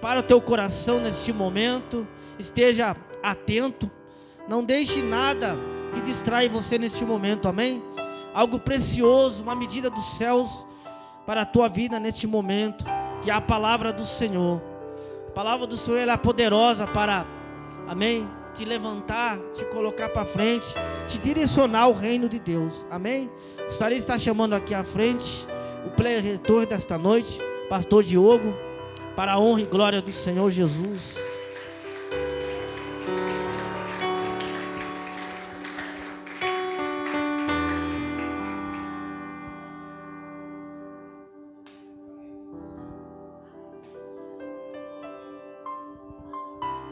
Para o teu coração neste momento, esteja atento, não deixe nada que distrai você neste momento, amém? Algo precioso, uma medida dos céus para a tua vida neste momento, que é a palavra do Senhor. A palavra do Senhor, ela é poderosa para, amém, te levantar, te colocar para frente, te direcionar ao reino de Deus, amém? Gostaria de estar chamando aqui à frente o preletor desta noite, pastor Diogo, para a honra e glória do Senhor Jesus.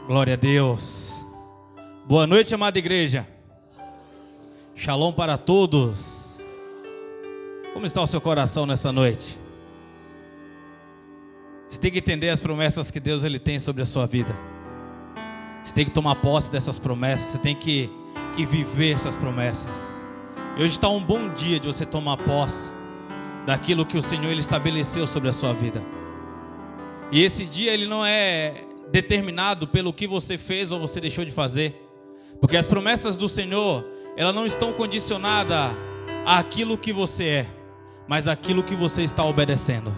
Glória a Deus. Boa noite, amada igreja. Shalom para todos. Como está o seu coração nessa noite? Você tem que entender as promessas que Deus ele tem sobre a sua vida. Você tem que tomar posse dessas promessas. Você tem que viver essas promessas. E hoje está um bom dia de você tomar posse daquilo que o Senhor ele estabeleceu sobre a sua vida. E esse dia ele não é determinado pelo que você fez ou você deixou de fazer, porque as promessas do Senhor, elas não estão condicionadas àquilo que você é, mas àquilo que você está obedecendo.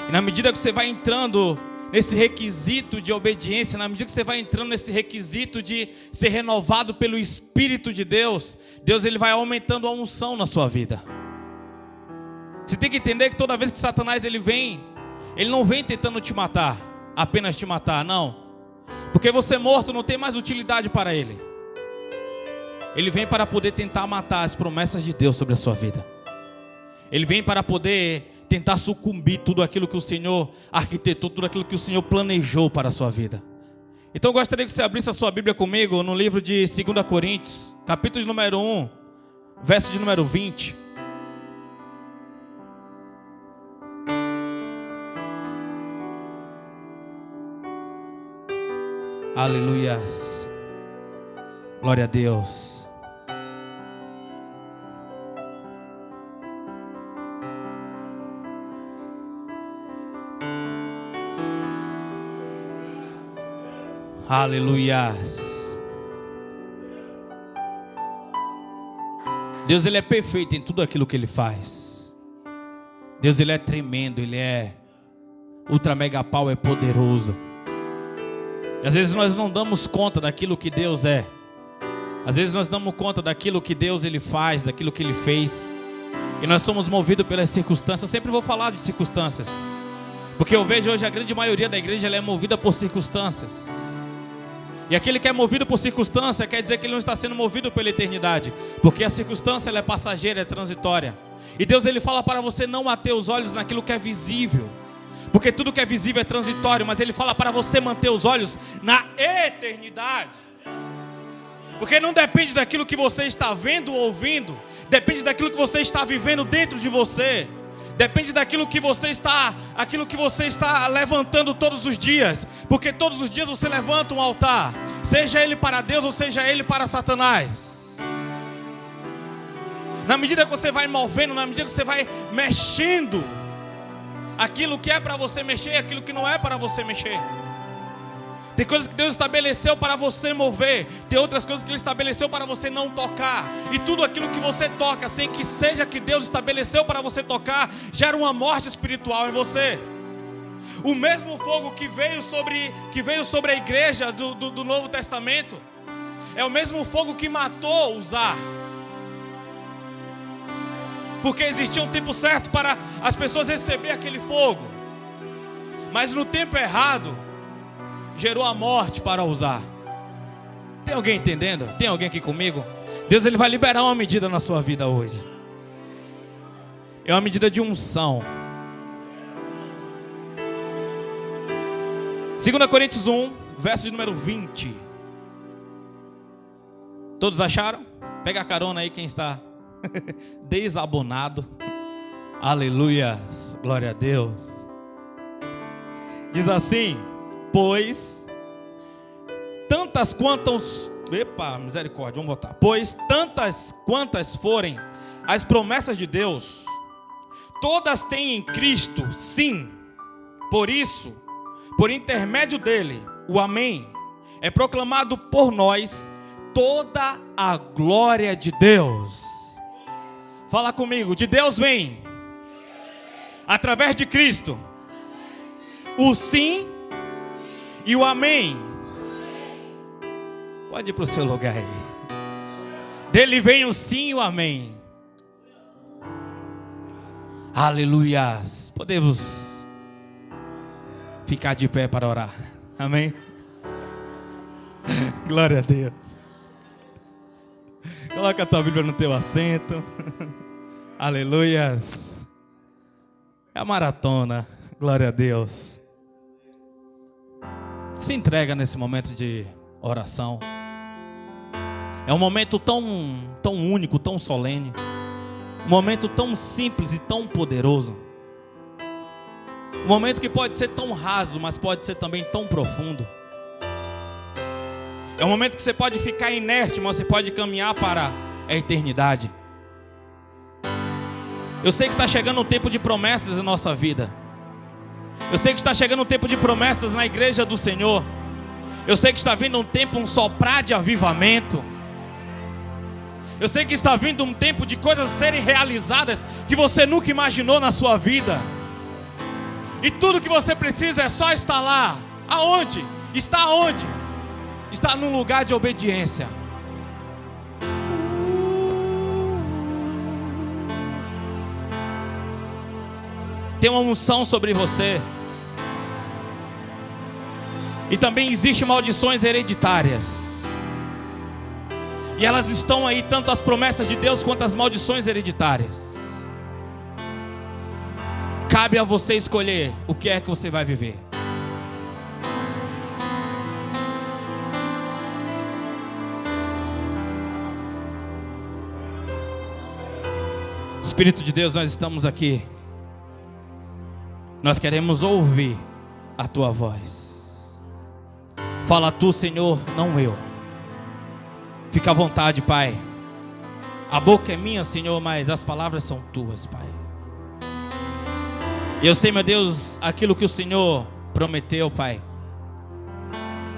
E na medida que você vai entrando nesse requisito de obediência, na medida que você vai entrando nesse requisito de ser renovado pelo Espírito de Deus, Deus ele vai aumentando a unção na sua vida. Você tem que entender que toda vez que Satanás ele não vem tentando te matar, apenas te matar, não. Porque você morto não tem mais utilidade para ele. Ele vem para poder tentar matar as promessas de Deus sobre a sua vida. Ele vem para poder tentar sucumbir tudo aquilo que o Senhor arquitetou, tudo aquilo que o Senhor planejou para a sua vida. Então eu gostaria que você abrisse a sua Bíblia comigo no livro de 2 Coríntios, capítulo de número 1, verso de número 20. Aleluias. Glória a Deus. Aleluias. Deus ele é perfeito em tudo aquilo que ele faz. Deus ele é tremendo, ele é ultra mega power, é poderoso. E às vezes nós não damos conta daquilo que Deus é. Às vezes nós damos conta daquilo que Deus ele faz, daquilo que ele fez. E nós somos movidos pelas circunstâncias. Eu sempre vou falar de circunstâncias, porque eu vejo hoje a grande maioria da igreja ela é movida por circunstâncias. E aquele que é movido por circunstância quer dizer que ele não está sendo movido pela eternidade, porque a circunstância ela é passageira, é transitória. E Deus ele fala para você não manter os olhos naquilo que é visível, porque tudo que é visível é transitório, mas ele fala para você manter os olhos na eternidade. Porque não depende daquilo que você está vendo ou ouvindo, depende daquilo que você está vivendo dentro de você. Depende daquilo que você está levantando todos os dias. Porque todos os dias você levanta um altar, seja ele para Deus ou seja ele para Satanás. Na medida que você vai movendo, na medida que você vai mexendo, aquilo que é para você mexer, aquilo que não é para você mexer. Tem coisas que Deus estabeleceu para você mover, tem outras coisas que Ele estabeleceu para você não tocar. E tudo aquilo que você toca, sem que seja que Deus estabeleceu para você tocar, gera uma morte espiritual em você. O mesmo fogo que veio sobre a igreja do Novo Testamento é o mesmo fogo que matou Uzá. Porque existia um tempo certo para as pessoas receber aquele fogo, mas no tempo errado gerou a morte para Uzá. Tem alguém entendendo? Tem alguém aqui comigo? Deus ele vai liberar uma medida na sua vida hoje. É uma medida de unção. 2 Coríntios 1, verso de número 20. Todos acharam? Pega a carona aí quem está desabonado. Aleluia, glória a Deus. Diz assim: pois tantas quantas, misericórdia, vamos voltar. Pois tantas quantas forem as promessas de Deus, todas têm em Cristo sim. Por isso, Por intermédio dele, o amém, é proclamado por nós toda a glória de Deus. Fala comigo, de Deus vem, através de Cristo, o sim e o amém. Pode ir para o seu lugar aí. Dele vem o sim e o amém. Aleluias. Podemos ficar de pé para orar. Amém? Glória a Deus. Coloca a tua Bíblia no teu assento. Aleluias. É a maratona. Glória a Deus. Se entrega nesse momento de oração. É um momento tão único, tão solene. Um momento tão simples e tão poderoso. Um momento que pode ser tão raso, mas pode ser também tão profundo. É um momento que você pode ficar inerte, mas você pode caminhar para a eternidade. Eu sei que está chegando um tempo de promessas em nossa vida. Eu sei que está chegando um tempo de promessas na igreja do Senhor. Eu sei que está vindo um tempo, um soprar de avivamento. Eu sei que está vindo um tempo de coisas serem realizadas que você nunca imaginou na sua vida. E tudo que você precisa é só estar lá. Aonde? Está onde? Está num lugar de obediência. Tem uma unção sobre você. E também existem maldições hereditárias. E elas estão aí, tanto as promessas de Deus quanto as maldições hereditárias. Cabe a você escolher o que é que você vai viver. Espírito de Deus, nós estamos aqui. Nós queremos ouvir a tua voz. Fala tu, Senhor, não eu. Fica à vontade, Pai. A boca é minha, Senhor, mas as palavras são tuas, Pai. E eu sei, meu Deus, aquilo que o Senhor prometeu, Pai.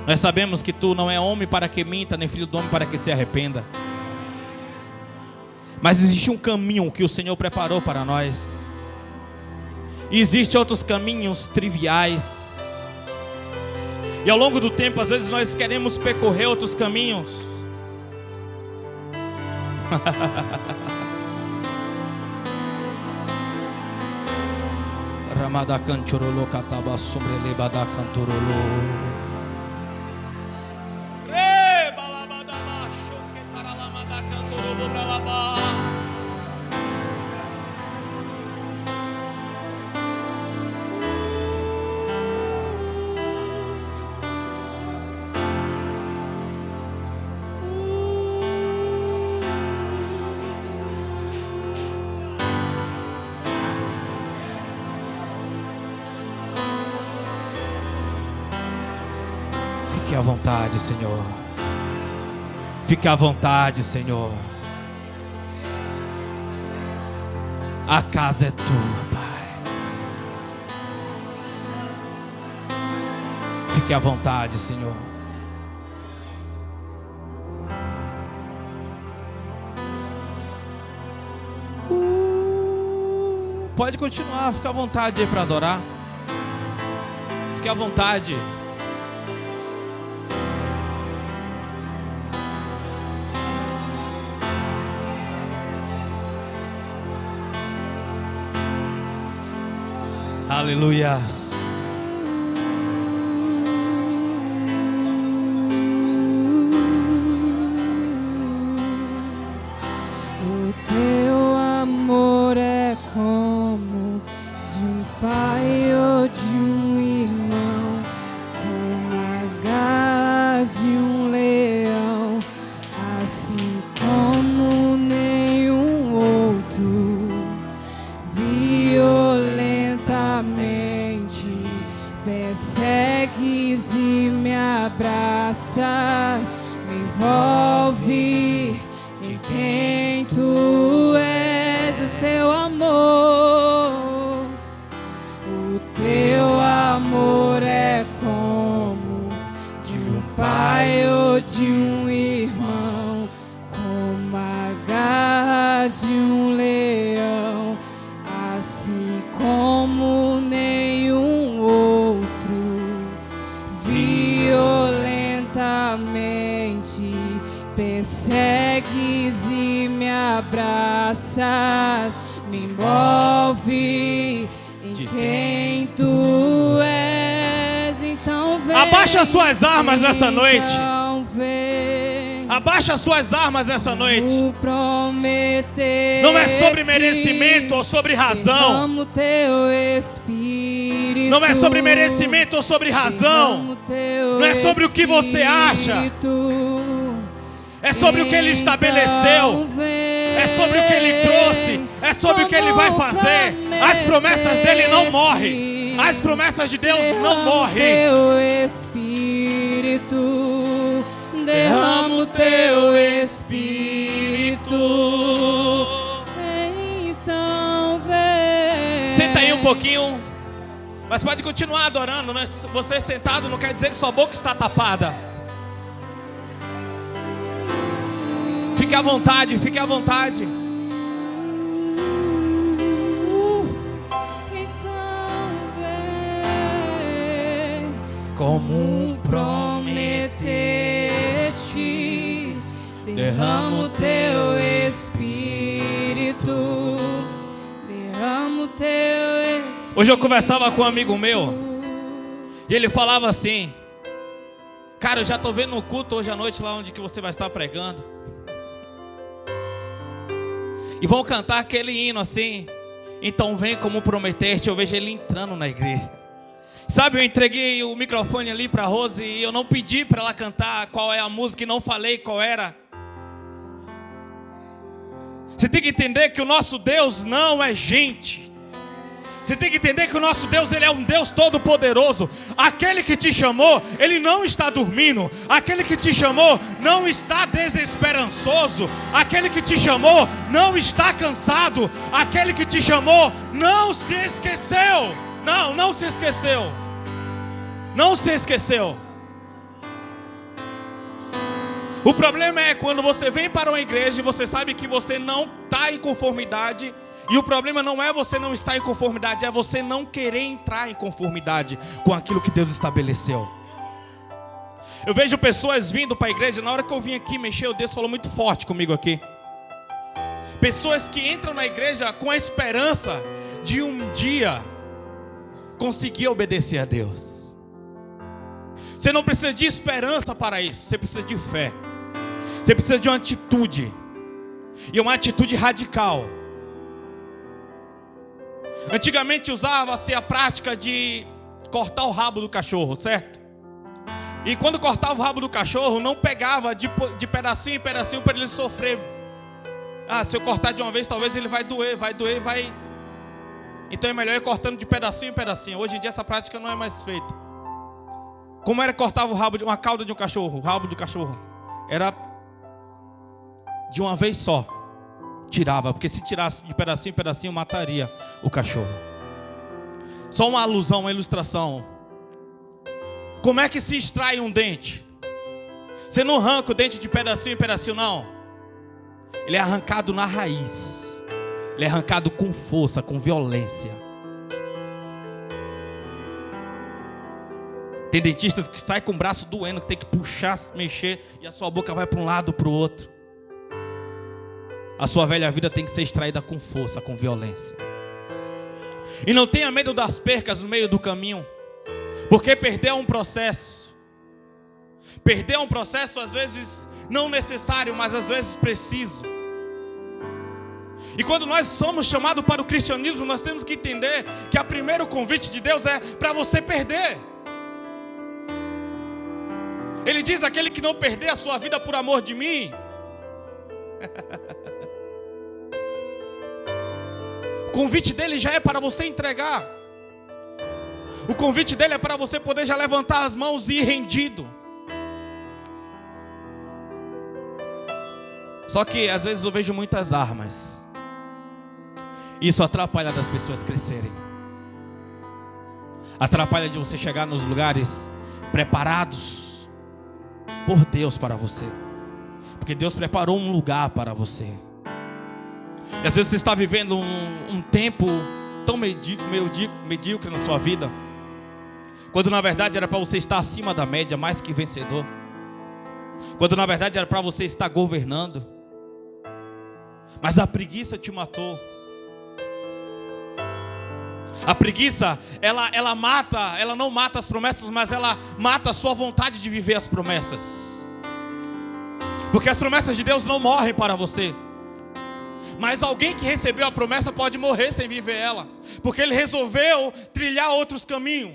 Nós sabemos que tu não é homem para que minta, nem filho do homem para que se arrependa. Mas existe um caminho que o Senhor preparou para nós. E existem outros caminhos triviais. E ao longo do tempo, às vezes nós queremos percorrer outros caminhos. Ramada cantorolo cataba sobre lebada cantorolo. Re balabada macho que taralamada cantorolo bralaba. Fique à vontade, Senhor. Fique à vontade, Senhor. A casa é tua, Pai. Fique à vontade, Senhor. Pode continuar, fica à vontade aí para adorar. Fique à vontade. Aleluias. O teu amor é como de um pai ou de um irmão, como as garras de um leão, assim como nenhum outro. Violentamente persegues e me abraças, me envolve em quem tu és. O teu amor é de um irmão, como a garras de um leão, assim como nenhum outro, violentamente persegues e me abraças, me envolve em quem tu és. Então vem, abaixa as suas armas nessa noite. Então vem, abaixa as suas armas nessa noite. Prometer. Não é sobre merecimento ou sobre razão. Derramo teu espírito. Não é sobre merecimento ou sobre razão. Não é sobre o que você acha. É sobre o que Ele estabeleceu. É sobre o que Ele trouxe. É sobre o que Ele vai fazer. As promessas dEle não morrem. As promessas de Deus não morrem. Teu espírito, derramo teu espírito. Então vem. Senta aí um pouquinho. Mas pode continuar adorando, né? Você sentado não quer dizer que sua boca está tapada. Fique à vontade, fique à vontade. Então vem, Como prometeste, derramo teu espírito, derramo teu espírito. Hoje eu conversava com um amigo meu e ele falava assim: cara, eu já estou vendo um culto hoje à noite lá onde que você vai estar pregando. E vão cantar aquele hino assim. Então vem como prometeste. Eu vejo ele entrando na igreja. Sabe, eu entreguei o microfone ali para a Rose e eu não pedi para ela cantar qual é a música e não falei qual era. Você tem que entender que o nosso Deus não é gente. Você tem que entender que o nosso Deus, Ele é um Deus todo-poderoso. Aquele que te chamou, Ele não está dormindo. Aquele que te chamou não está desesperançoso. Aquele que te chamou não está cansado. Aquele que te chamou não se esqueceu. Não se esqueceu. Não se esqueceu. O problema é quando você vem para uma igreja e você sabe que você não está em conformidade. E o problema não é você não estar em conformidade, é você não querer entrar em conformidade com aquilo que Deus estabeleceu. Eu vejo pessoas vindo para a igreja, na hora que eu vim aqui mexer, Deus falou muito forte comigo aqui. Pessoas que entram na igreja com a esperança de um dia conseguir obedecer a Deus. Você não precisa de esperança para isso, você precisa de fé. Você precisa de uma atitude, e uma atitude radical. Antigamente usava-se a prática de cortar o rabo do cachorro, certo? E quando cortava o rabo do cachorro, não pegava de pedacinho em pedacinho para ele sofrer. Se eu cortar de uma vez, talvez ele vai doer. Então é melhor ir cortando de pedacinho em pedacinho. Hoje em dia essa prática não é mais feita. Como era que cortava o rabo de uma cauda de um cachorro? O rabo do cachorro era de uma vez só. Tirava, porque se tirasse de pedacinho em pedacinho, mataria o cachorro. Só uma alusão, uma ilustração. Como é que se extrai um dente? Você não arranca o dente de pedacinho em pedacinho, não. Ele é arrancado na raiz. Ele é arrancado com força, com violência. Tem dentistas que saem com o braço doendo, que tem que puxar, mexer, e a sua boca vai para um lado, para o outro. A sua velha vida tem que ser extraída com força, com violência. E não tenha medo das percas no meio do caminho, porque perder é um processo. Perder é um processo às vezes não necessário, mas às vezes preciso. E quando nós somos chamados para o cristianismo, nós temos que entender que o primeiro convite de Deus é para você perder. Ele diz: aquele que não perder a sua vida por amor de mim. O convite dele já é para você entregar. O convite dele é para você poder já levantar as mãos e ir rendido. Só que às vezes eu vejo muitas armas. Isso atrapalha das pessoas crescerem. Atrapalha de você chegar nos lugares preparados. por Deus para você. Porque Deus preparou um lugar para você. E às vezes você está vivendo um tempo tão medíocre na sua vida, quando na verdade era para você estar acima da média, mais que vencedor. Quando na verdade era para você estar governando. Mas a preguiça te matou. A preguiça, ela não mata as promessas, mas ela mata a sua vontade de viver as promessas. Porque as promessas de Deus não morrem para você. Mas alguém que recebeu a promessa pode morrer sem viver ela, porque ele resolveu trilhar outros caminhos.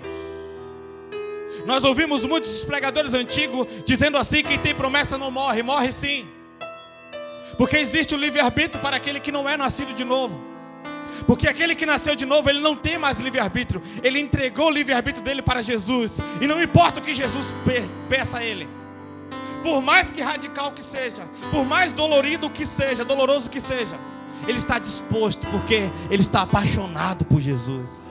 Nós ouvimos muitos pregadores antigos dizendo assim: quem tem promessa não morre. Morre sim, porque existe o livre-arbítrio para aquele que não é nascido de novo. Porque aquele que nasceu de novo, ele não tem mais livre-arbítrio. Ele entregou o livre-arbítrio dele para Jesus. E não importa o que Jesus peça a ele, por mais que radical que seja, por mais dolorido que seja, doloroso que seja, ele está disposto, porque ele está apaixonado por Jesus.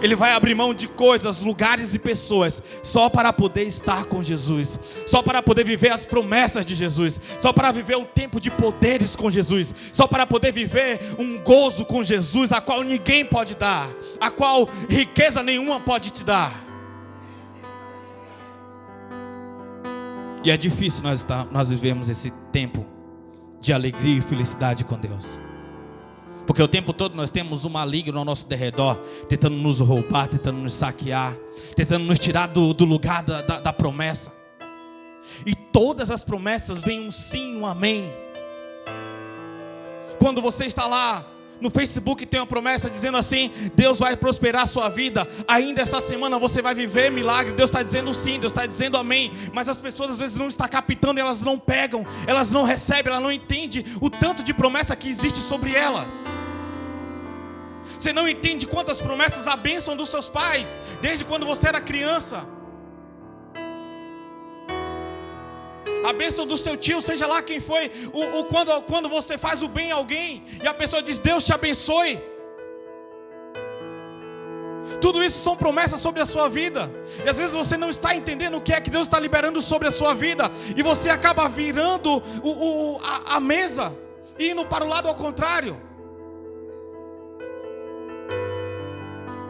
Ele vai abrir mão de coisas, lugares e pessoas, só para poder estar com Jesus, só para poder viver as promessas de Jesus, só para viver o tempo de poderes com Jesus, só para poder viver um gozo com Jesus, a qual ninguém pode dar, a qual riqueza nenhuma pode te dar. E é difícil nós vivemos esse tempo de alegria e felicidade com Deus, porque o tempo todo nós temos um maligno ao nosso derredor, tentando nos roubar, tentando nos saquear, tentando nos tirar do lugar da promessa. E todas as promessas vêm um sim, um amém. Quando você está lá no Facebook, tem uma promessa dizendo assim: Deus vai prosperar a sua vida, ainda essa semana você vai viver milagre. Deus está dizendo sim, Deus está dizendo amém. Mas as pessoas às vezes não estão captando, elas não pegam, elas não recebem, elas não entendem o tanto de promessa que existe sobre elas. Você não entende quantas promessas, a bênção dos seus pais, desde quando você era criança, a bênção do seu tio, seja lá quem foi, quando você faz o bem a alguém, e a pessoa diz: Deus te abençoe. Tudo isso são promessas sobre a sua vida. E às vezes você não está entendendo o que é que Deus está liberando sobre a sua vida, e você acaba virando a mesa e indo para o lado ao contrário.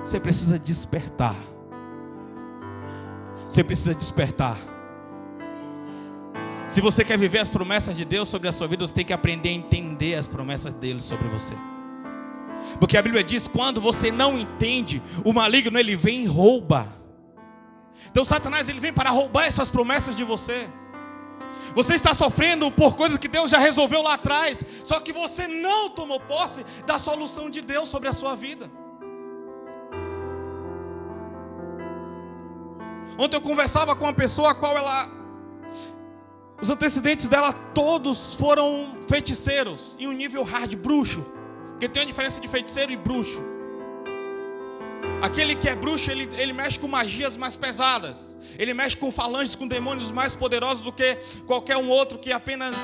Você precisa despertar. Você precisa despertar. Se você quer viver as promessas de Deus sobre a sua vida, você tem que aprender a entender as promessas dele sobre você. Porque a Bíblia diz: quando você não entende, o maligno ele vem e rouba. Então Satanás ele vem para roubar essas promessas de você. Você está sofrendo por coisas que Deus já resolveu lá atrás, só que você não tomou posse da solução de Deus sobre a sua vida. Ontem eu conversava com uma pessoa a qual os antecedentes dela todos foram feiticeiros, em um nível hard, bruxo. Porque tem uma diferença de feiticeiro e bruxo. Aquele que é bruxo, ele mexe com magias mais pesadas. Ele mexe com falanges, com demônios mais poderosos do que qualquer um outro que apenas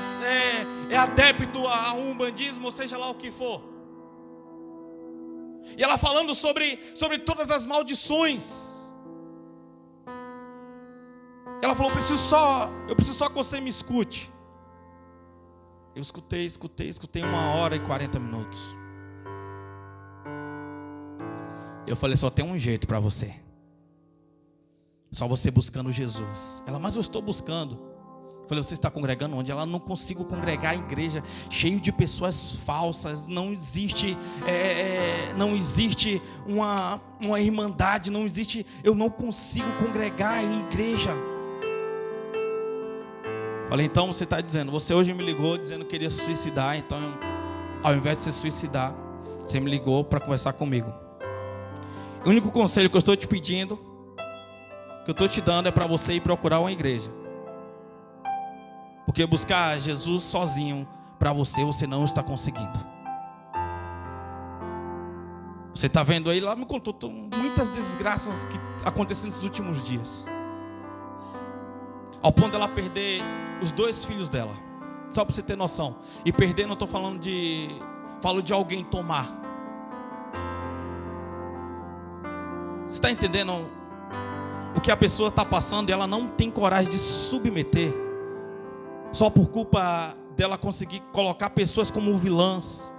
é adepto a um umbandismo, ou seja lá o que for. E ela falando sobre todas as maldições. Ela falou: eu preciso só que você me escute. Eu escutei 1h e 40 minutos. Eu falei: só tem um jeito para você. Só você buscando Jesus. Ela: mas eu estou buscando. Eu falei: você está congregando onde? Ela: não consigo congregar a igreja, cheio de pessoas falsas. Não existe uma irmandade, não existe. Eu não consigo congregar em igreja. Falei: então você está dizendo, você hoje me ligou dizendo que queria se suicidar. Então ao invés de se suicidar, você me ligou para conversar comigo. O único conselho que eu estou te pedindo, que eu estou te dando, é para você ir procurar uma igreja. Porque buscar Jesus sozinho para você não está conseguindo. Você está vendo aí, ela me contou muitas desgraças que aconteceram nesses últimos dias, ao ponto dela perder os 2 filhos dela. Só para você ter noção. E perder, não estou falando falo de alguém tomar. Você está entendendo o que a pessoa está passando e ela não tem coragem de se submeter, só por culpa dela conseguir colocar pessoas como vilãs,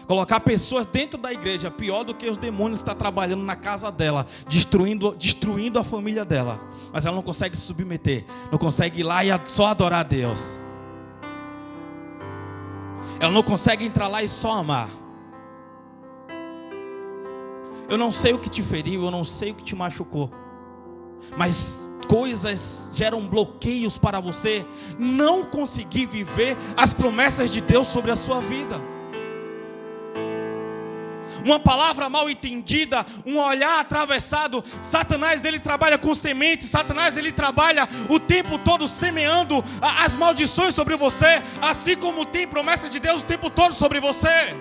colocar pessoas dentro da igreja, pior do que os demônios que estão trabalhando na casa dela, destruindo a família dela. Mas ela não consegue se submeter, não consegue ir lá e só adorar a Deus. Ela não consegue entrar lá e só amar. Eu não sei o que te feriu, eu não sei o que te machucou, mas coisas geram bloqueios para você não conseguir viver as promessas de Deus sobre a sua vida. Uma palavra mal entendida, um olhar atravessado. Satanás, ele trabalha com sementes. Satanás, ele trabalha o tempo todo semeando as maldições sobre você, assim como tem promessas de Deus o tempo todo sobre você.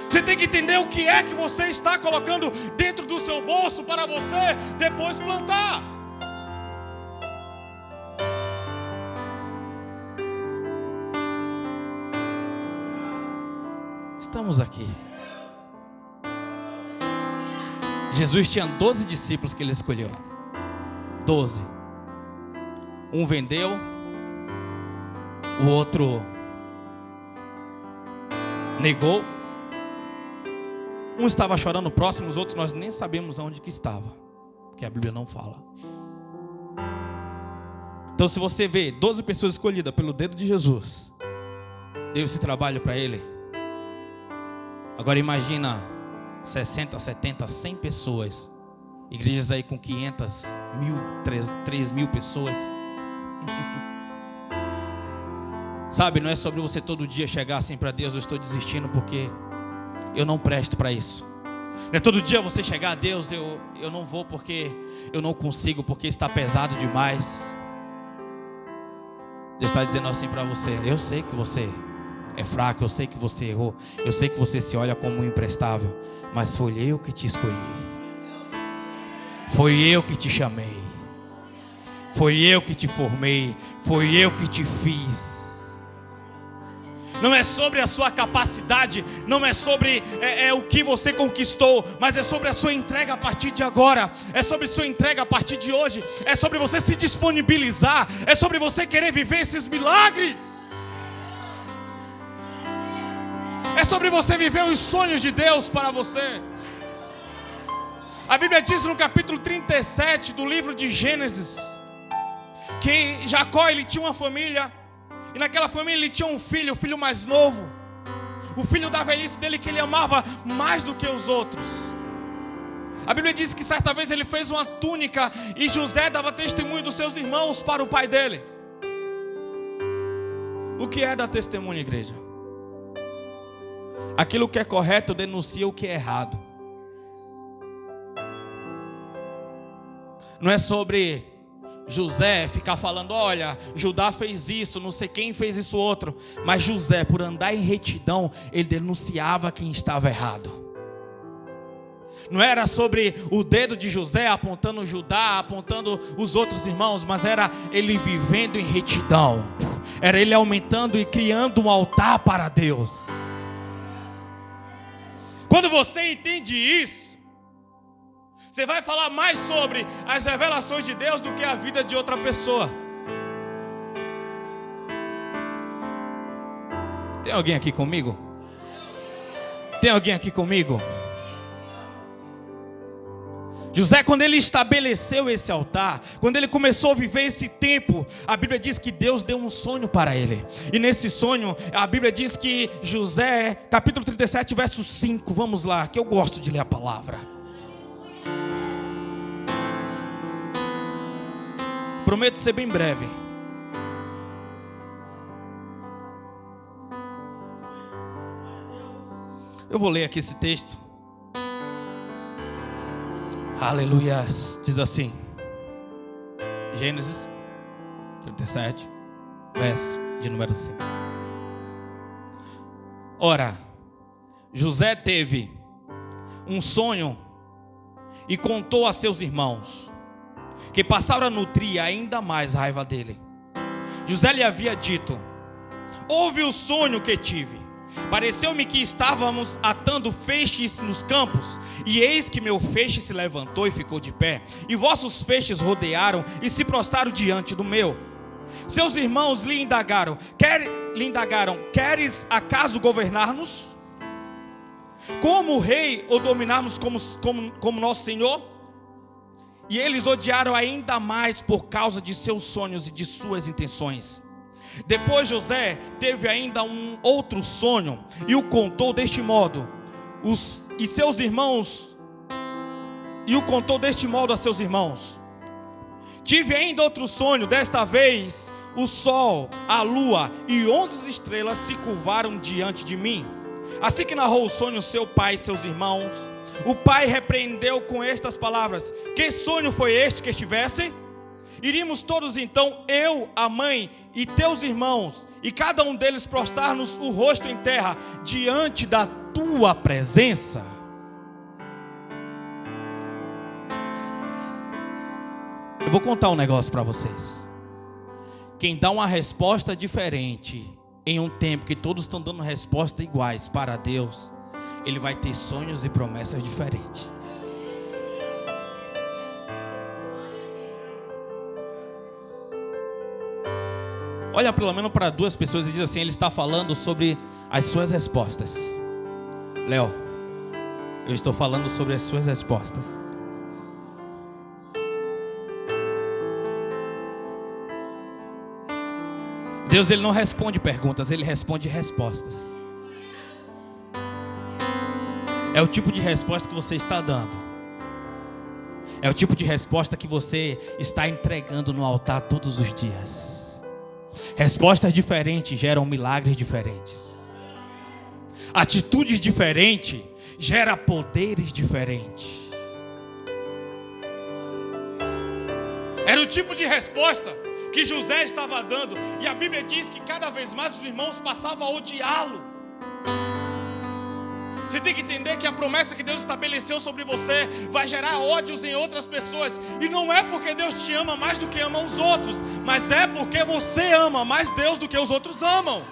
Você tem que entender o que é que você está colocando dentro do seu bolso para você depois plantar. Estamos aqui. Jesus tinha 12 discípulos que ele escolheu. 12. Um vendeu, o outro negou. Um estava chorando próximo, os outros nós nem sabemos onde que estava, porque a Bíblia não fala. Então, se você vê 12 pessoas escolhidas pelo dedo de Jesus, deu esse trabalho para ele. Agora imagina 60, 70, 100 pessoas, igrejas aí com 500, 1.000, 3.000 pessoas. Sabe, não é sobre você todo dia chegar assim para Deus: eu estou desistindo porque eu não presto para isso. Não é todo dia você chegar a Deus: eu não vou porque eu não consigo, porque está pesado demais. Deus está dizendo assim para você: eu sei que você é fraco, eu sei que você errou, eu sei que você se olha como um imprestável, mas foi eu que te escolhi, foi eu que te chamei, foi eu que te formei, foi eu que te fiz. Não é sobre a sua capacidade, não é sobre o que você conquistou, mas é sobre a sua entrega a partir de agora, é sobre a sua entrega a partir de hoje, é sobre você se disponibilizar, é sobre você querer viver esses milagres, é sobre você viver os sonhos de Deus para você. A Bíblia diz no capítulo 37 do livro de Gênesis que Jacó, ele tinha uma família. E naquela família ele tinha um filho, o filho mais novo, o filho da velhice dele, que ele amava mais do que os outros. A Bíblia diz que certa vez ele fez uma túnica e José dava testemunho dos seus irmãos para o pai dele. O que é dar testemunho, igreja? Aquilo que é correto denuncia o que é errado. Não é sobre José ficar falando: olha, Judá fez isso, não sei quem fez isso outro. Mas José, por andar em retidão, ele denunciava quem estava errado. Não era sobre o dedo de José apontando Judá, apontando os outros irmãos, mas era ele vivendo em retidão. Era ele aumentando e criando um altar para Deus. Quando você entende isso, você vai falar mais sobre as revelações de Deus do que a vida de outra pessoa. Tem alguém aqui comigo? Tem alguém aqui comigo? José, quando ele estabeleceu esse altar, quando ele começou a viver esse tempo, a Bíblia diz que Deus deu um sonho para ele. E nesse sonho, a Bíblia diz que José, capítulo 37, verso 5, vamos lá, que eu gosto de ler a palavra. Prometo ser bem breve. Eu vou ler aqui esse texto. Aleluia. Diz assim, Gênesis 37, verso de número 5. Ora, José teve um sonho e contou a seus irmãos, que passaram a nutrir ainda mais a raiva dele. José lhe havia dito: ouve o sonho que tive. Pareceu-me que estávamos atando feixes nos campos, e eis que meu feixe se levantou e ficou de pé, e vossos feixes rodearam e se prostraram diante do meu. Seus irmãos lhe indagaram: queres acaso governar-nos como rei, ou dominarmos como nosso Senhor? E eles odiaram ainda mais por causa de seus sonhos e de suas intenções. Depois José teve ainda um outro sonho, e o contou deste modo a seus irmãos. Tive ainda outro sonho, desta vez o sol, a lua e 11 estrelas se curvaram diante de mim. Assim que narrou o sonho seu pai e seus irmãos, o pai repreendeu com estas palavras: que sonho foi este que estivesse? Iríamos todos então, eu, a mãe e teus irmãos, e cada um deles prostrar-nos o rosto em terra diante da tua presença. Eu vou contar um negócio para vocês. Quem dá uma resposta diferente em um tempo que todos estão dando respostas iguais para Deus, ele vai ter sonhos e promessas diferentes. Olha pelo menos para duas pessoas e diz assim: ele está falando sobre as suas respostas. Léo, eu estou falando sobre as suas respostas. Deus, ele não responde perguntas, ele responde respostas. É o tipo de resposta que você está dando. É o tipo de resposta que você está entregando no altar todos os dias. Respostas diferentes geram milagres diferentes. Atitudes diferentes geram poderes diferentes. Era o tipo de resposta que José estava dando, e a Bíblia diz que cada vez mais os irmãos passavam a odiá-lo. Você tem que entender que a promessa que Deus estabeleceu sobre você vai gerar ódios em outras pessoas. E não é porque Deus te ama mais do que ama os outros, mas é porque você ama mais Deus do que os outros amam.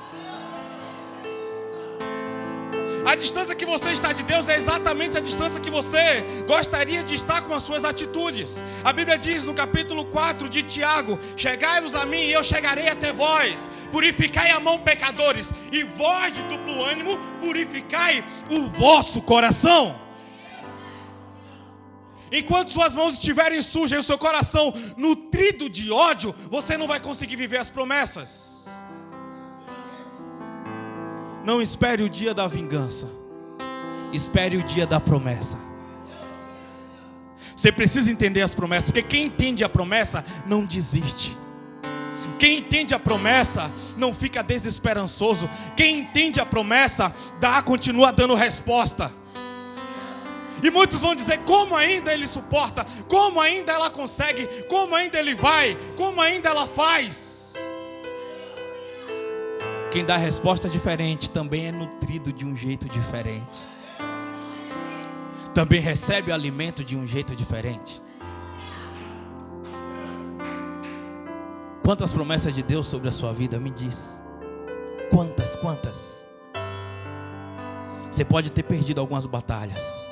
A distância que você está de Deus é exatamente a distância que você gostaria de estar com as suas atitudes. A Bíblia diz no capítulo 4 de Tiago: chegai-vos a mim e eu chegarei até vós. Purificai a mão, pecadores, e vós de duplo ânimo, purificai o vosso coração. Enquanto suas mãos estiverem sujas e o seu coração nutrido de ódio, você não vai conseguir viver as promessas. Não espere o dia da vingança, espere o dia da promessa. Você precisa entender as promessas, porque quem entende a promessa não desiste. Quem entende a promessa não fica desesperançoso. Quem entende a promessa continua dando resposta. E muitos vão dizer: como ainda ele suporta, como ainda ela consegue, como ainda ele vai, como ainda ela faz. Quem dá resposta diferente também é nutrido de um jeito diferente. Também recebe o alimento de um jeito diferente. Quantas promessas de Deus sobre a sua vida? Me diz. Quantas? Você pode ter perdido algumas batalhas,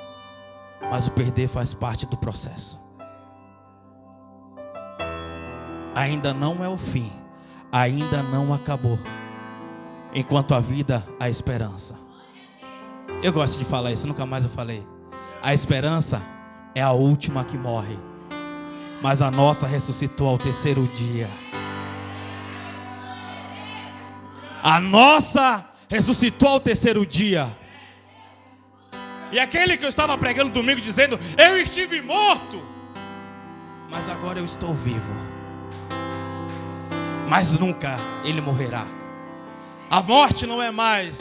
mas o perder faz parte do processo. Ainda não é o fim, ainda não acabou. Enquanto a vida, há esperança. Eu gosto de falar isso, nunca mais eu falei. A esperança é a última que morre, mas a nossa ressuscitou ao terceiro dia. A nossa ressuscitou ao terceiro dia. E aquele que eu estava pregando domingo dizendo: eu estive morto, mas agora eu estou vivo. Mas nunca ele morrerá. A morte não é mais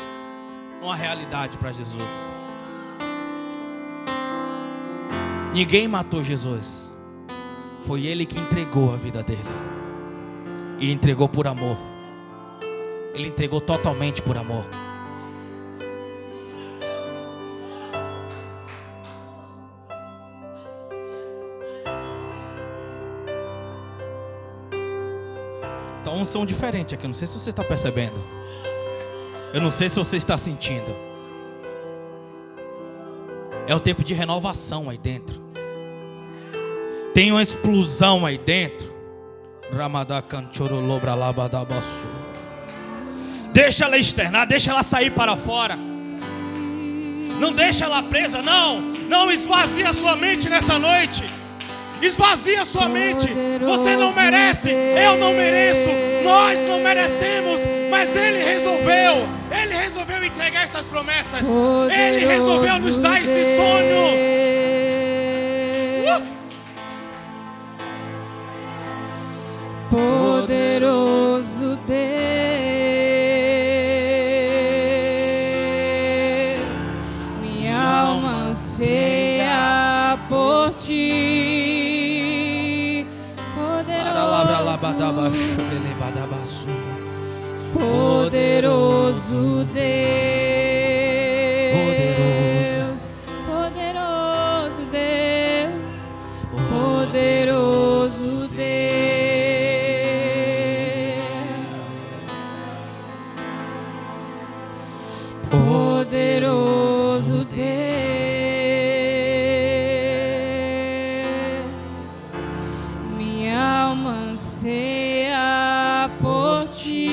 uma realidade para Jesus. Ninguém matou Jesus. Foi ele que entregou a vida dele. E entregou por amor. Ele entregou totalmente por amor. Então, uns são diferentes aqui. Não sei se você está percebendo. Eu não sei se você está sentindo. É o tempo de renovação aí dentro. Tem uma explosão aí dentro. Deixa ela externar, deixa ela sair para fora. Não deixa ela presa, não. Não esvazia a sua mente nessa noite. Esvazia a sua mente. Você não merece, eu não mereço, nós não merecemos. Mas Ele resolveu entregar essas promessas. Ele resolveu nos dar esses sonhos. Poderoso Deus, minha alma anseia por ti. Poderoso Deus, poderoso Deus, poderoso Deus, poderoso Deus, minha alma anseia por ti.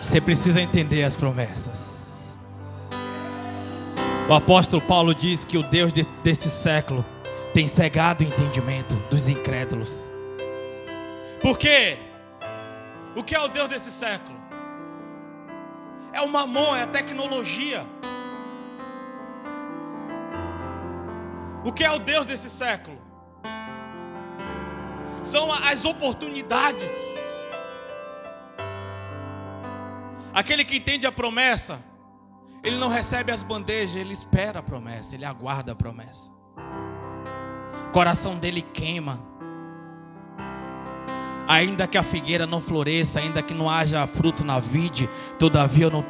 Você precisa entender as promessas. O apóstolo Paulo diz que o Deus desse século tem cegado o entendimento dos incrédulos. Por quê? O que é o Deus desse século? É o mamon, é a tecnologia. O que é o Deus desse século? São as oportunidades. Aquele que entende a promessa, ele não recebe as bandejas, ele espera a promessa, ele aguarda a promessa. O coração dele queima. Ainda que a figueira não floresça, ainda que não haja fruto na vide, todavia eu não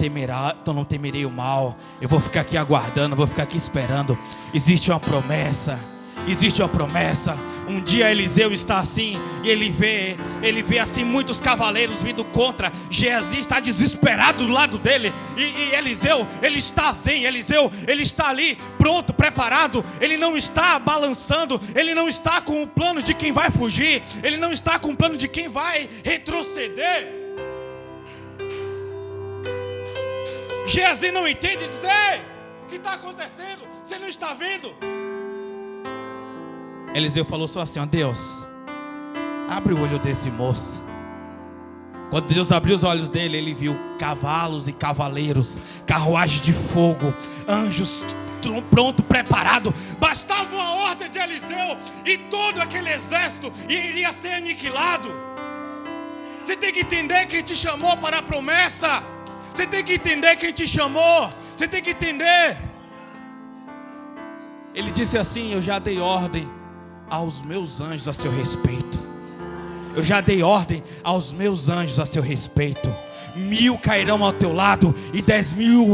temerei o mal. Eu vou ficar aqui aguardando, vou ficar aqui esperando. Existe uma promessa. Existe uma promessa. Um dia Eliseu está assim e ele vê assim muitos cavaleiros vindo contra. Geazi está desesperado do lado dele. E Eliseu, ele está zen. Eliseu, ele está ali pronto, preparado. Ele não está balançando. Ele não está com o plano de quem vai fugir. Ele não está com o plano de quem vai retroceder. Geazi não entende e diz: ei, o que está acontecendo? Você não está vendo? Eliseu falou só assim: ó, Deus, abre o olho desse moço. Quando Deus abriu os olhos dele, ele viu cavalos e cavaleiros, carruagens de fogo, anjos pronto, preparado. Bastava uma ordem de Eliseu e todo aquele exército iria ser aniquilado. Você tem que entender quem te chamou para a promessa. Você tem que entender quem te chamou. Você tem que entender. Ele disse assim: eu já dei ordem aos meus anjos a seu respeito. Eu já dei ordem aos meus anjos a seu respeito. 1000 cairão ao teu lado e 10.000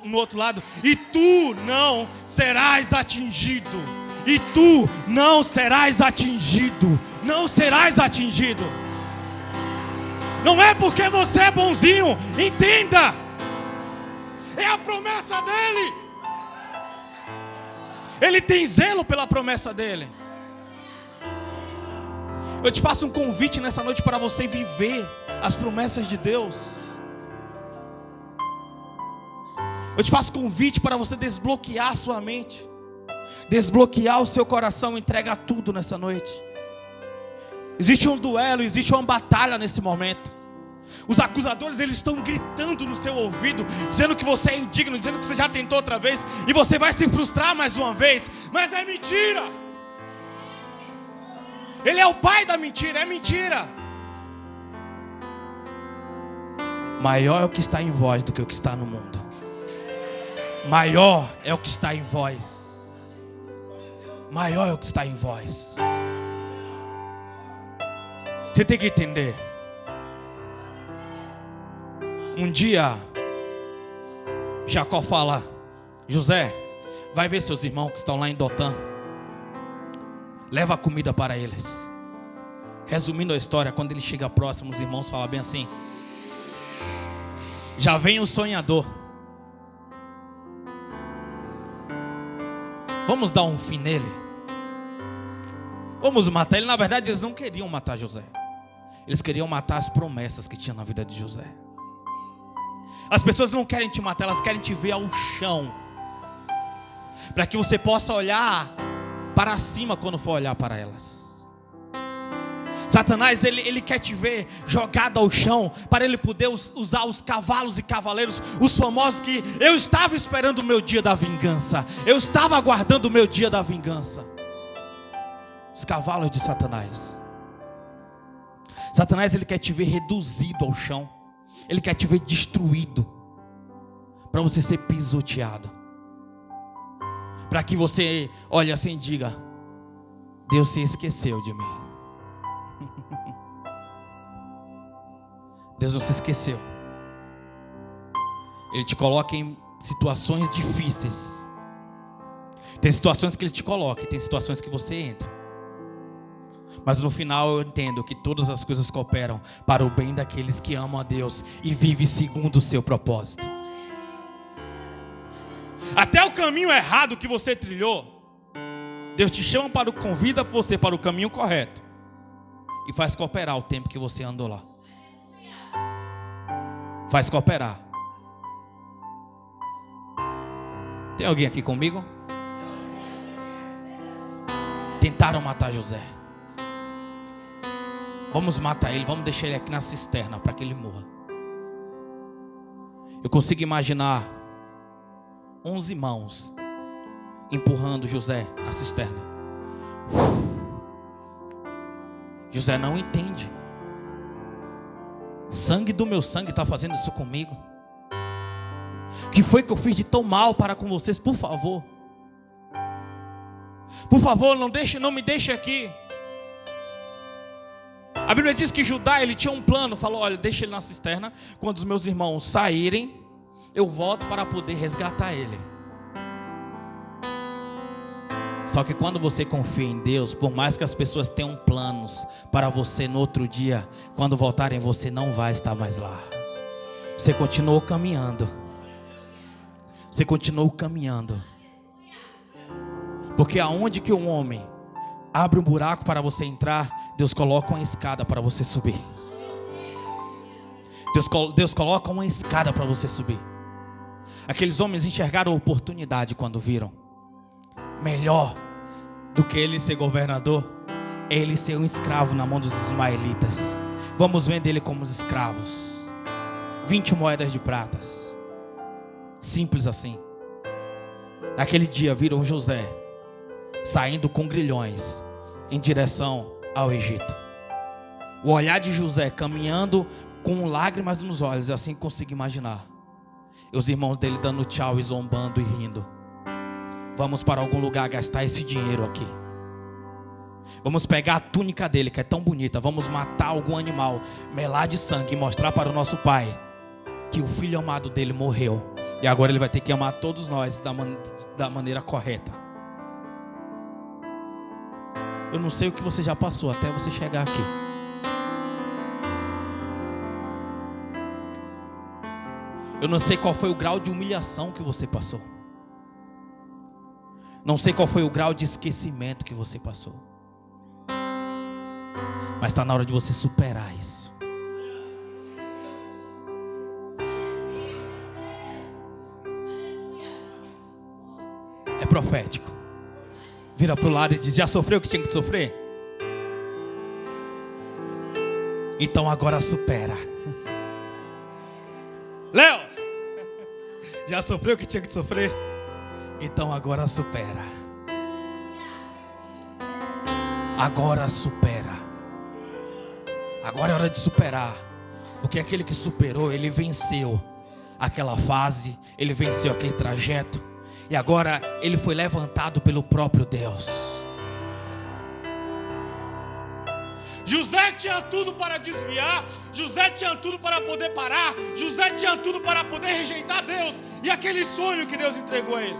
no outro lado, e tu não serás atingido. E tu não serás atingido. Não serás atingido. Não é porque você é bonzinho, entenda. É a promessa dele. Ele tem zelo pela promessa dele. Eu te faço um convite nessa noite para você viver as promessas de Deus. Eu te faço convite para você desbloquear a sua mente, desbloquear o seu coração, entregar tudo nessa noite. Existe um duelo, existe uma batalha nesse momento. Os acusadores, eles estão gritando no seu ouvido, dizendo que você é indigno, dizendo que você já tentou outra vez e você vai se frustrar mais uma vez. Mas é mentira. Ele é o pai da mentira, é mentira. Maior é o que está em vós do que o que está no mundo. Maior é o que está em vós. Maior é o que está em vós. Você tem que entender. Um dia Jacó fala: José, vai ver seus irmãos que estão lá em Dotã. Leva comida para eles. Resumindo a história, quando ele chega próximo, os irmãos falam bem assim: já vem o sonhador. Vamos dar um fim nele. Vamos matar ele. Na verdade, eles não queriam matar José. Eles queriam matar as promessas que tinha na vida de José. As pessoas não querem te matar, elas querem te ver ao chão, para que você possa olhar para cima quando for olhar para elas. Satanás, ele quer te ver jogado ao chão, para ele poder usar os cavalos e cavaleiros, os famosos que eu estava esperando o meu dia da vingança, eu estava aguardando o meu dia da vingança. Os cavalos de Satanás. Satanás, ele quer te ver reduzido ao chão, ele quer te ver destruído, para você ser pisoteado, para que você olhe assim e diga: Deus se esqueceu de mim. Deus não se esqueceu. Ele te coloca em situações difíceis. Tem situações que Ele te coloca e tem situações que você entra. Mas no final eu entendo que todas as coisas cooperam para o bem daqueles que amam a Deus e vivem segundo o seu propósito. Até o caminho errado que você trilhou, Deus te chama para convida você para o caminho correto e faz cooperar o tempo que você andou lá. Faz cooperar. Tem alguém aqui comigo? Tentaram matar José. Vamos matar ele, vamos deixar ele aqui na cisterna para que ele morra. Eu consigo imaginar 11 mãos empurrando José na cisterna. José não entende. Sangue do meu sangue está fazendo isso comigo. O que foi que eu fiz de tão mal para com vocês? Por favor, não me deixe aqui. A Bíblia diz que Judá, ele tinha um plano. Falou: olha, deixa ele na cisterna. Quando os meus irmãos saírem, eu volto para poder resgatar ele. Só que quando você confia em Deus, por mais que as pessoas tenham planos para você no outro dia, quando voltarem você não vai estar mais lá. Você continuou caminhando. Você continuou caminhando. Porque aonde que um homem abre um buraco para você entrar, Deus coloca uma escada para você subir. Deus coloca uma escada para você subir. Aqueles homens enxergaram a oportunidade quando viram. Melhor do que ele ser governador, é ele ser um escravo na mão dos ismaelitas. Vamos vender ele como escravos. 20 moedas de pratas. Simples assim. Naquele dia viram José saindo com grilhões em direção ao Egito. O olhar de José caminhando com lágrimas nos olhos, assim consigo imaginar. E os irmãos dele dando tchau e zombando e rindo. Vamos para algum lugar gastar esse dinheiro aqui. Vamos pegar a túnica dele, que é tão bonita. Vamos matar algum animal, melar de sangue e mostrar para o nosso pai que o filho amado dele morreu. E agora ele vai ter que amar todos nós da maneira correta. Eu não sei o que você já passou até você chegar aqui. Eu não sei qual foi o grau de humilhação que você passou. Não sei qual foi o grau de esquecimento que você passou. Mas está na hora de você superar isso. É profético. Vira para o lado e diz: já sofreu o que tinha que sofrer? Então agora supera. Léo, já sofreu o que tinha que sofrer? Então agora supera. Agora supera. Agora é hora de superar. Porque aquele que superou, ele venceu aquela fase, ele venceu aquele trajeto. E agora ele foi levantado pelo próprio Deus. José tinha tudo para desviar. José tinha tudo para poder parar. José tinha tudo para poder rejeitar Deus e aquele sonho que Deus entregou a ele.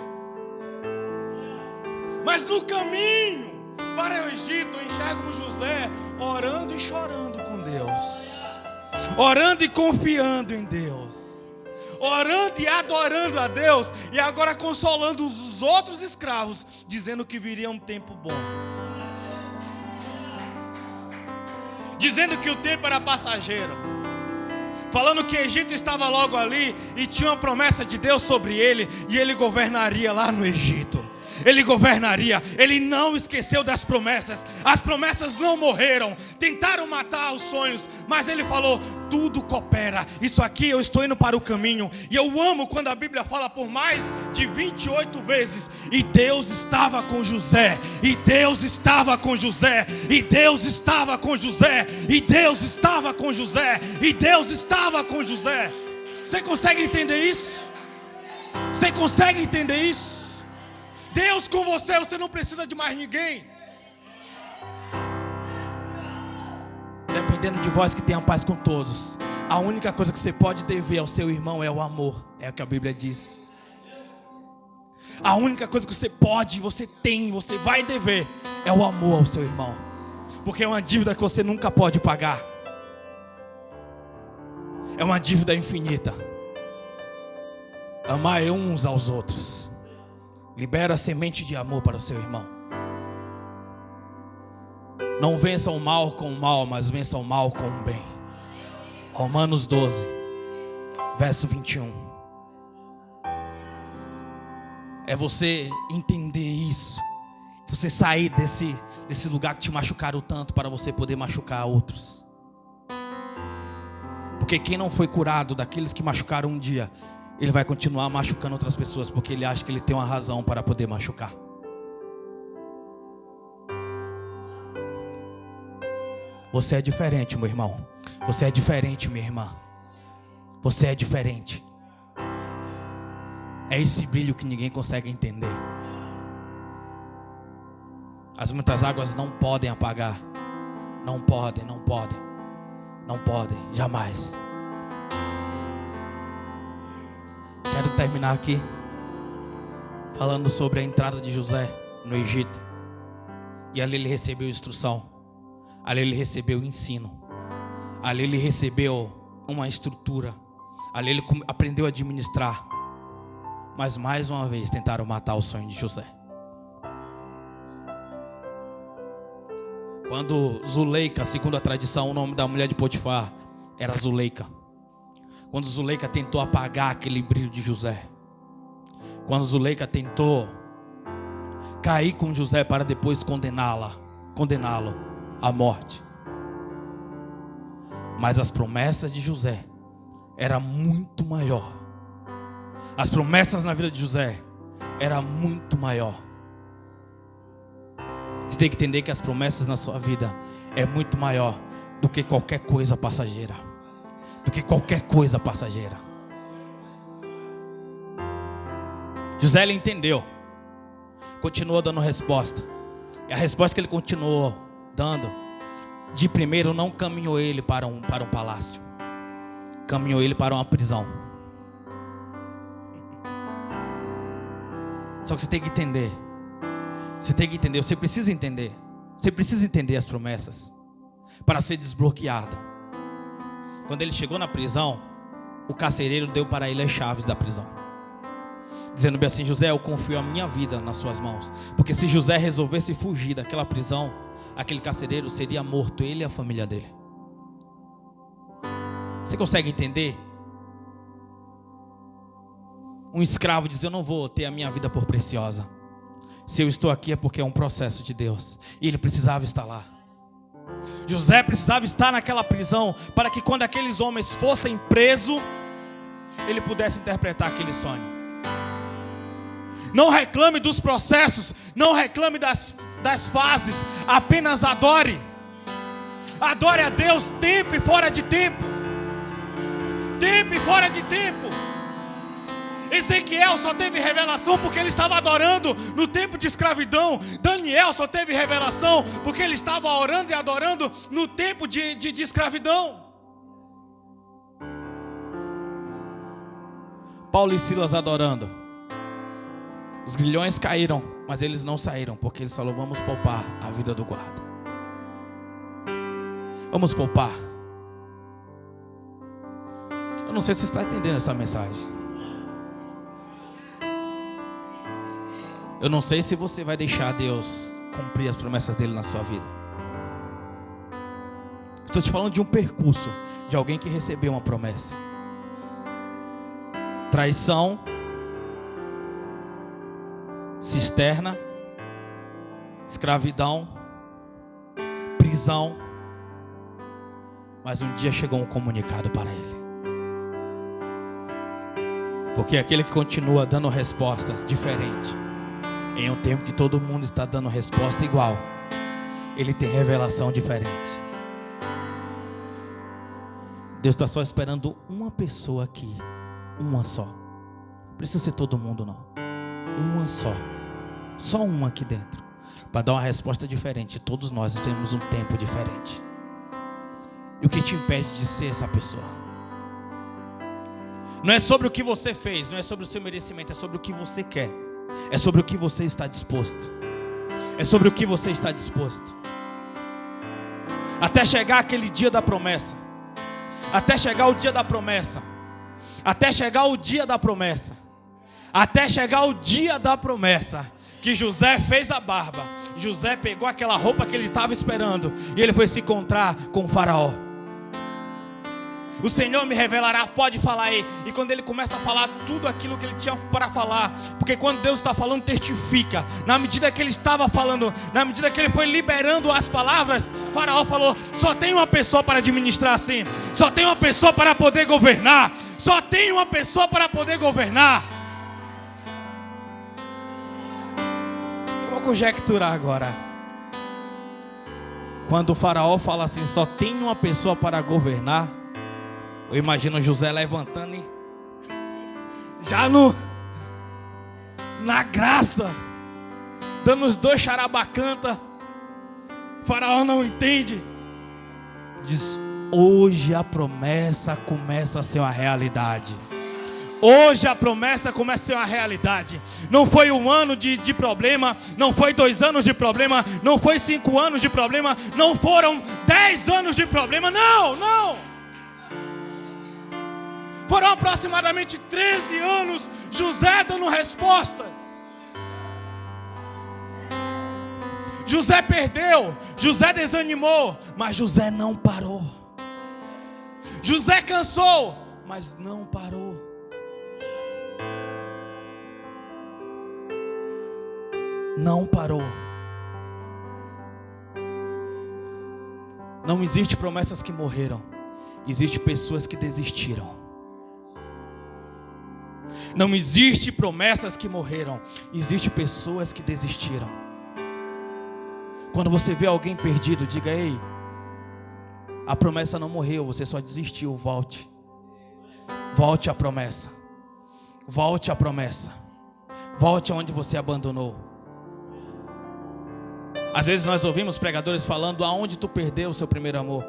Mas no caminho para o Egito, eu enxergo José orando e chorando com Deus, orando e confiando em Deus, orando e adorando a Deus, e agora consolando os outros escravos, dizendo que viria um tempo bom, dizendo que o tempo era passageiro, falando que o Egito estava logo ali e tinha uma promessa de Deus sobre ele, e ele governaria lá no Egito. Ele governaria. Ele não esqueceu das promessas. As promessas não morreram. Tentaram matar os sonhos, mas ele falou: tudo coopera. Isso aqui, eu estou indo para o caminho. E eu amo quando a Bíblia fala por mais de 28 vezes: e Deus estava com José, e Deus estava com José, e Deus estava com José, e Deus estava com José, e Deus estava com José. Você consegue entender isso? Você consegue entender isso? Deus com você, você não precisa de mais ninguém. Dependendo de vós que tenha paz com todos, a única coisa que você pode dever ao seu irmão é o amor. É o que a Bíblia diz. A única coisa que você pode, você tem, você vai dever é o amor ao seu irmão. Porque é uma dívida que você nunca pode pagar. É uma dívida infinita. Amar uns aos outros. Libera a semente de amor para o seu irmão. Não vença o mal com o mal, mas vença o mal com o bem. Romanos 12, verso 21. É você entender isso. Você sair desse lugar que te machucaram tanto, para você poder machucar outros. Porque quem não foi curado daqueles que machucaram um dia, ele vai continuar machucando outras pessoas, porque ele acha que ele tem uma razão para poder machucar. Você é diferente, meu irmão. Você é diferente, minha irmã. Você é diferente. É esse brilho que ninguém consegue entender. As muitas águas não podem apagar. Não podem, não podem. Não podem, jamais. Quero terminar aqui falando sobre a entrada de José no Egito. E ali ele recebeu instrução. Ali ele recebeu ensino. Ali ele recebeu uma estrutura. Ali ele aprendeu a administrar. Mas mais uma vez tentaram matar o sonho de José. Quando Zuleika, segundo a tradição, o nome da mulher de Potifar era Zuleika. Quando Zuleika tentou apagar aquele brilho de José, quando Zuleika tentou cair com José para depois condená-lo à morte, mas as promessas de José eram muito maior. As promessas na vida de José eram muito maior. Você tem que entender que as promessas na sua vida é muito maior do que qualquer coisa passageira. Do que qualquer coisa passageira. José, ele entendeu. Continuou dando resposta. E a resposta que ele continuou dando, de primeiro não caminhou ele para um palácio. Caminhou ele para uma prisão. Só que você tem que entender. Você tem que entender, você precisa entender. Você precisa entender as promessas para ser desbloqueado. Quando ele chegou na prisão, o carcereiro deu para ele as chaves da prisão, dizendo bem assim: José, eu confio a minha vida nas suas mãos. Porque se José resolvesse fugir daquela prisão, aquele carcereiro seria morto, ele e a família dele. Você consegue entender? Um escravo diz: eu não vou ter a minha vida por preciosa. Se eu estou aqui é porque é um processo de Deus. E ele precisava estar lá. José precisava estar naquela prisão para que quando aqueles homens fossem presos, ele pudesse interpretar aquele sonho. Não reclame dos processos, não reclame das fases, apenas adore. Adore a Deus tempo e fora de tempo. Tempo e fora de tempo. Ezequiel só teve revelação porque ele estava adorando no tempo de escravidão. Daniel só teve revelação porque ele estava orando e adorando no tempo de escravidão. Paulo e Silas adorando. Os grilhões caíram, mas eles não saíram, porque eles falaram: vamos poupar a vida do guarda. Vamos poupar. Eu não sei se você está entendendo essa mensagem. Eu não sei se você vai deixar Deus cumprir as promessas dele na sua vida. Estou te falando de um percurso de alguém que recebeu uma promessa. Traição, cisterna, escravidão, prisão. Mas um dia chegou um comunicado para ele. Porque aquele que continua dando respostas diferentes, em um tempo que todo mundo está dando resposta igual, ele tem revelação diferente. Deus está só esperando uma pessoa aqui. Uma só. Não precisa ser todo mundo não. Uma só. Só uma aqui dentro. Para dar uma resposta diferente. Todos nós temos um tempo diferente. E o que te impede de ser essa pessoa? Não é sobre o que você fez. Não é sobre o seu merecimento. É sobre o que você quer. É sobre o que você está disposto. É sobre o que você está disposto. Até chegar aquele dia da promessa. Até chegar o dia da promessa. Até chegar o dia da promessa. Até chegar o dia da promessa. Que José fez a barba. José pegou aquela roupa que ele estava esperando. E ele foi se encontrar com o faraó. O Senhor me revelará, pode falar aí. E quando ele começa a falar tudo aquilo que ele tinha para falar. Porque quando Deus está falando, testifica. Na medida que ele estava falando, na medida que ele foi liberando as palavras, o faraó falou: só tem uma pessoa para administrar assim. Só tem uma pessoa para poder governar. Só tem uma pessoa para poder governar. Eu vou conjecturar agora. Quando o faraó fala assim, só tem uma pessoa para governar, eu imagino José levantando e já na graça, dando os 2 charabacanta. O faraó não entende. Diz: hoje a promessa começa a ser uma realidade. Hoje a promessa começa a ser uma realidade. Não foi 1 ano de problema. Não foi 2 anos de problema. Não foi 5 anos de problema. Não foram 10 anos de problema. Não. Foram aproximadamente 13 anos José dando respostas. José perdeu, José desanimou, mas José não parou. José cansou, mas não parou. Não parou. Não existe promessas que morreram. Existem pessoas que desistiram. Não existe promessas que morreram. Existem pessoas que desistiram. Quando você vê alguém perdido, diga: ei, a promessa não morreu, você só desistiu. Volte. Volte à promessa. Volte à promessa. Volte aonde você abandonou. Às vezes nós ouvimos pregadores falando: aonde tu perdeu o seu primeiro amor.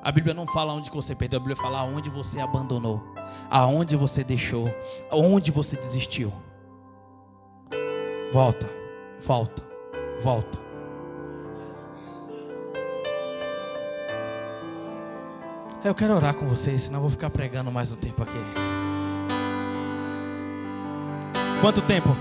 A Bíblia não fala onde você perdeu, a Bíblia fala aonde você abandonou, aonde você deixou, aonde você desistiu. Volta, volta, volta. Eu quero orar com vocês, senão eu vou ficar pregando mais um tempo aqui. Quanto tempo?